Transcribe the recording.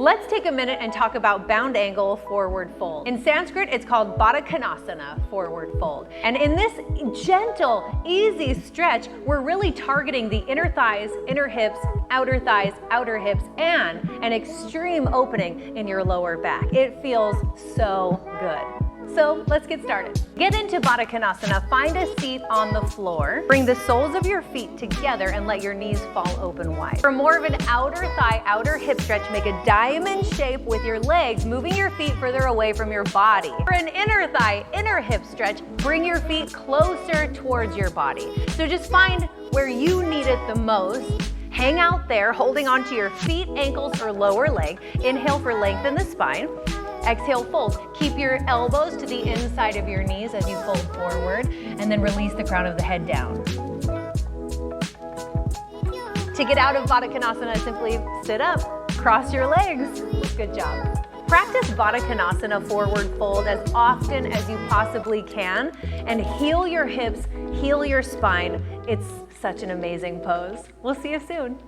Let's take a minute and talk about bound angle forward fold. In Sanskrit, it's called Baddha Konasana, forward fold. And in this gentle, easy stretch, we're really targeting the inner thighs, inner hips, outer thighs, outer hips, and an extreme opening in your lower back. It feels so good. So let's get started. Get into Baddha Konasana, find a seat on the floor, bring the soles of your feet together and let your knees fall open wide. For more of an outer thigh, outer hip stretch, make a diamond shape with your legs, moving your feet further away from your body. For an inner thigh, inner hip stretch, bring your feet closer towards your body. So just find where you need it the most. Hang out there, holding onto your feet, ankles, or lower leg. Inhale for lengthen the spine. Exhale, fold. Keep your elbows to the inside of your knees as you fold forward, and then release the crown of the head down. To get out of Baddha Konasana, simply sit up, cross your legs. Good job. Practice Baddha Konasana forward fold as often as you possibly can, and heal your hips, heal your spine. It's such an amazing pose. We'll see you soon.